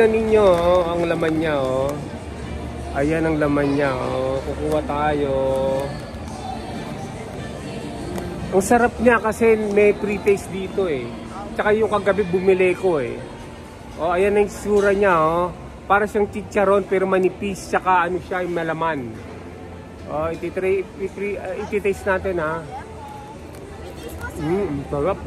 Tignan ninyo, oh, ang laman niya, oh. Ayan ang laman niya, oh. Kukuha tayo. Ang sarap niya kasi may pre-taste dito, eh. Tsaka yung kagabi bumili ko, eh. Oh, ayan ang sura niya, oh. Para siyang chicharon pero manipis, tsaka ano siya, yung malaman. Oh, iti-taste natin, ha. Sarap,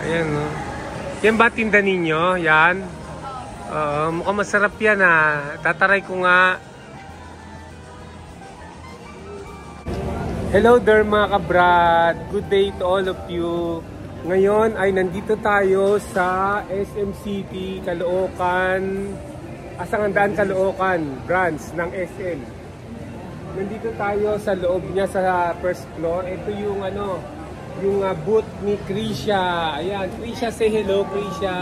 Ayan, no? Yan ba tinda ninyo? Yan? Mukhang masarap yan, ha. Tataray ko nga. Hello there mga kabrad. Good day to all of you. Ngayon ay nandito tayo sa SM City, Caloocan. Sangandaan, Caloocan branch ng SM. Nandito tayo sa loob niya sa first floor. Ito yung ano, yung booth ni Krisha. Ayan, Krisha, say hello, Krisha.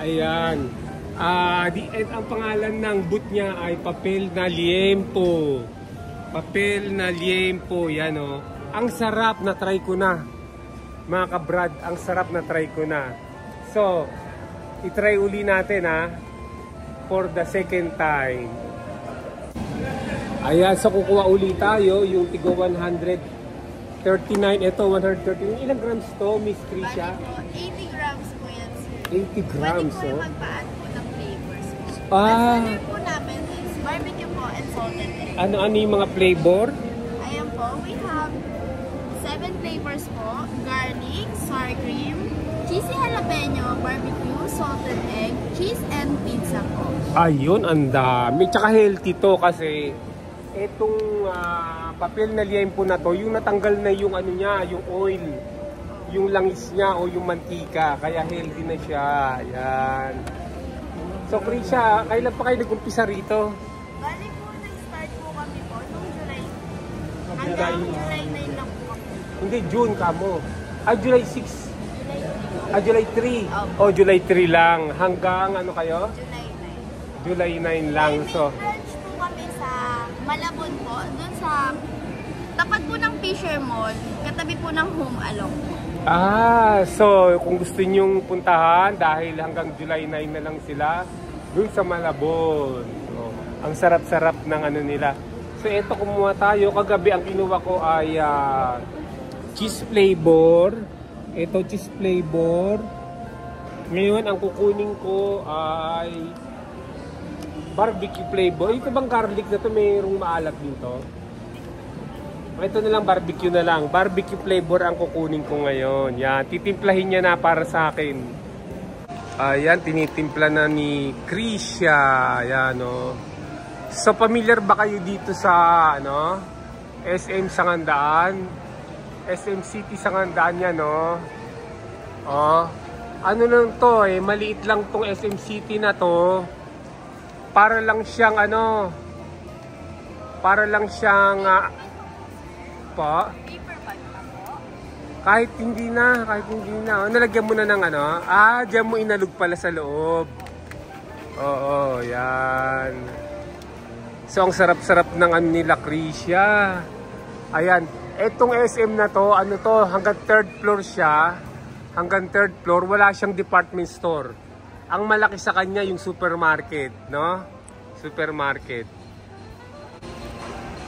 Ayan. Ang pangalan ng booth niya ay Papel na Liempo. Papel na Liempo. Yan, oh. Ang sarap, na try ko na. Mga kabrad, ang sarap, na try ko na. So, itry uli natin, ha. For the second time. Ayan, so kukuha uli tayo yung tigo 139, ito 139. Ilang grams to, Miss Krisha? 80 grams po yan, sir. 80 grams, pwede po magpaan po ng flavors po. Ah. Ang po namin is barbecue po and salted egg. Ano yung mga flavor? Ayan po, we have 7 flavors po. Garlic, sour cream, cheesy jalapeno, barbecue, salted egg, cheese, and pizza po. Ayun, ang dami. Tsaka healthy to kasi itong papel na liempo na to, yung natanggal na yung ano niya, yung oil, yung langis niya o yung mantika, kaya healthy na siya. Ayan. So Krisha, kailan pa kayo nag-umpisa rito? Bali po, nag-start po kami po noong July. Hanggang July 9 lang po kami. Hindi, June kamo. July 6. July 3. July 3. Oh, July 3 lang. Hanggang ano kayo? July 9. July 9 lang. So, branch po kami sa Malabon po, dun sa tapat po ng Fisher Mall, katabi po ng Home Along po. So kung gusto nyong puntahan dahil hanggang July 9 na lang sila dun sa Malabon. So, ang sarap-sarap ng ano nila. So ito, kumuha tayo. Kagabi ang kinuha ko ay cheese flavor. Ito cheese flavor. Ngayon ang kukunin ko ay barbecue flavor. Ito bang garlic na to, mayroong maalat dito? Ito na lang, barbecue na lang. Barbecue flavor ang kukunin ko ngayon. Yan, titimplahin niya na para sa akin. Ayan, tinitimpla na ni Krisha. Ayan, oh. So, familiar ba kayo dito sa ano, SM Sangandaan? SM City Sangandaan yan, no? Oh. Ano lang to, eh, maliit lang tong SM City na to. Para lang siyang ano, para lang siyang pa. Paper bag pa po? Kahit hindi na. Oh, nalagyan mo na ng ano. Diyan mo inalog pala sa loob. Oo, yan. So, ang sarap-sarap ng ano nila, Krisha. Ayan. Etong SM na to, ano to, hanggang 3rd floor siya. Hanggang 3rd floor, wala siyang department store. Ang malaki sa kanya yung supermarket, no? Supermarket.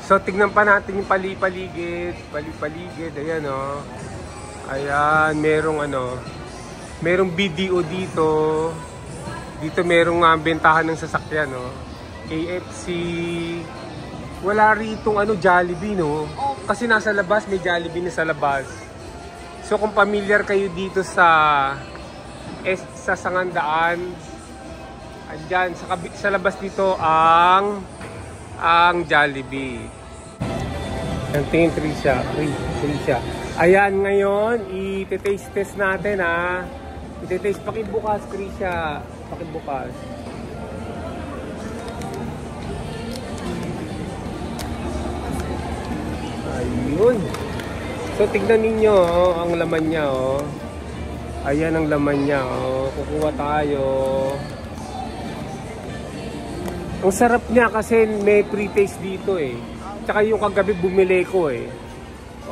So, tignan pa natin yung paligid. Ayan, oh. Ayan, merong BDO dito. Dito merong bentahan ng sasakyan, no? KFC. Wala ritong Jollibee, no? Kasi nasa labas, may Jollibee na sa labas. So, kung familiar kayo dito sa Sangandaan, andyan, sa labas dito ang ang Jollibee. Ang tingin Trisha. Trisha. Ayan ngayon, i-taste test natin ha. I-taste, pakibukas Trisha. Pakibukas. Ayun. So tignan ninyo oh, ang laman niya oh. Ayan ang laman niya oh. Kukuha tayo. Ang sarap niya kasi may pre-taste dito eh. Tsaka yung kagabi bumili ko eh.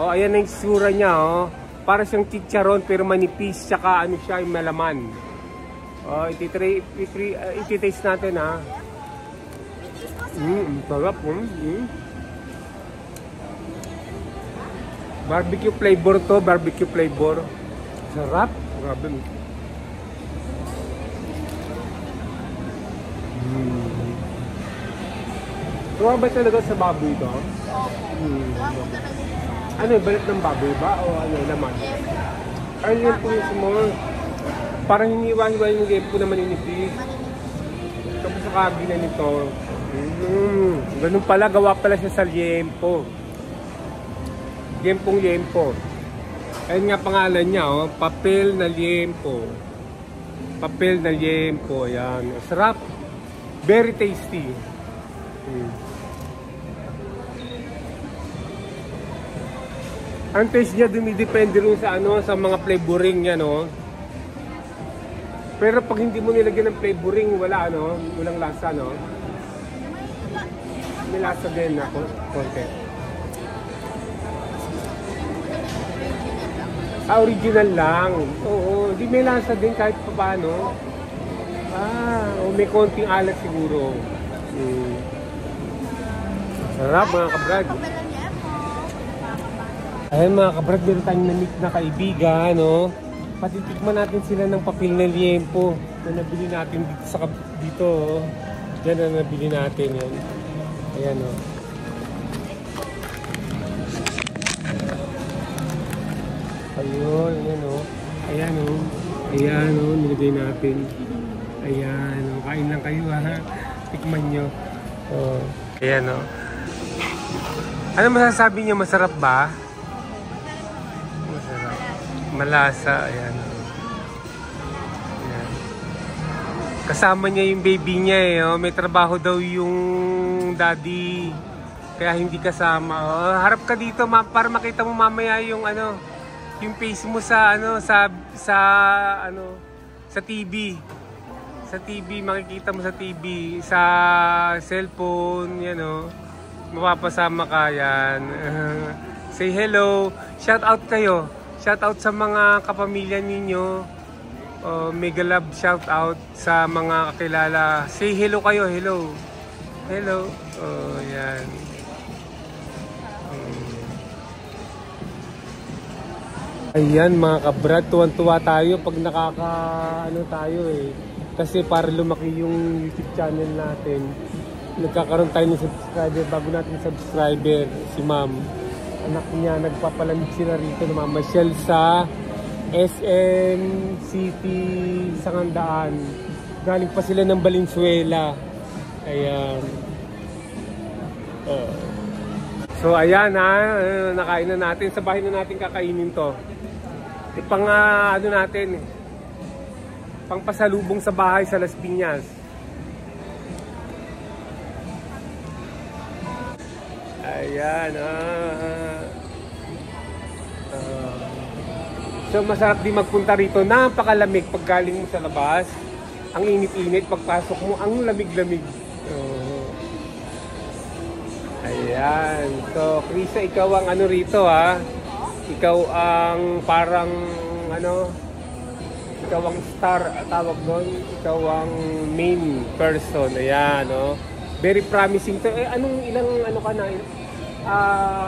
Oh, ayan ang itsura niya oh. Para siyang chicharon pero manipis tsaka ano siya yung malaman. Oh, iti-taste natin ha. Sarap Barbecue flavor to, barbecue flavor. Sarap, grabe. Tuwa ba talaga sa baboy ito? Ano, balat ng baboy ba? O ano, laman? Ay, yun po yung small. Parang hiniwa-hiwa yung lempo na maninipis. Tapos sa kabina nito. Ganun pala, gawa pala siya sa liempo. Liempong-liempo. Ayun nga pangalan niya, oh. Papel na liempo. Papel na liempo. Ayan. Sarap. Very tasty. Ang taste niya dumidepende rin sa ano, sa mga flavoring niya, no. Pero pag hindi mo nilagyan ng flavoring, wala ano, walang lasa, no. May lasa din ako, konti. Original lang. Oo, di may lasa din kahit pa paano. May konting alat siguro. Sarap mga kabrad. Ayan mga kabrad, meron tayong na-meet na kaibigan, no? Patitikman natin sila ng papel na liempo na nabili natin dito, oh. Diyan na nabili natin yan. Ayan, oh. Ayun, ayan o. Ayan o. Ayan o, nilagay natin. Ayan o. Kain lang kayo ha. Tikman nyo. Oh. Ayan o. Ano masasabi nyo? Masarap ba? Masarap. Malasa. Ayan o. Ayan. Kasama niya yung baby niya eh. Oh. May trabaho daw yung daddy. Kaya hindi kasama. Oh. Harap ka dito para makita mo mamaya yung ano. Yung face mo sa ano sa TV. Sa TV makikita mo sa TV, sa cellphone, yan oh. Mapapasama ka yan. Say hello. Shout out kayo. Shout out sa mga kapamilya ninyo. Mega love shout out sa mga kakilala. Say hello kayo. Hello. Hello. Oh, yan. Ayan mga kabrad, tuwan-tuwa tayo pag tayo eh. Kasi para lumaki yung YouTube channel natin, nagkakaroon tayo ng subscriber, bago natin subscriber, si ma'am. Anak niya, nagpapalamig sila rito, namamasyal sa SM City, Sangandaan. Galing pa sila ng Valenzuela. Ayan. So ayan ha, nakain na natin. Sa bahay na natin kakainin to. Pang ano natin, pang pasalubong sa bahay sa Las Piñas. Ayan so masarap din magpunta rito. Napakalamig pag galing mo sa labas. Ang init-init, pagpasok mo ang lamig-lamig. Ayan. So Krisa, ikaw ang ano rito ha. Ikaw ang parang ano, ikaw ang star tawag doon, ikaw ang main person. Ayan, no. Very promising to. Anong ilang ano ka na?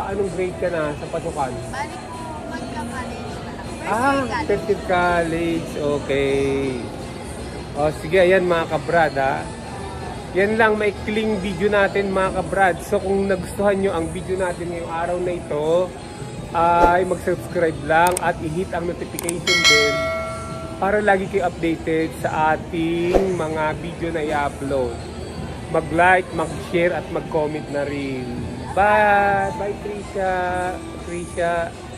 Anong grade ka na sa pasukan? Balik ko magka-college pa lang. First year college. Okay. O sige, ayan mga kabrad ha. Yan lang maikling video natin mga kabrad. So kung nagustuhan nyo ang video natin ngayong araw na ito, ay mag-subscribe lang at i-hit ang notification bell para lagi kayo updated sa ating mga video na i-upload. mag-like, mag-share at mag-comment na rin. Bye! Bye, Trisha! Trisha!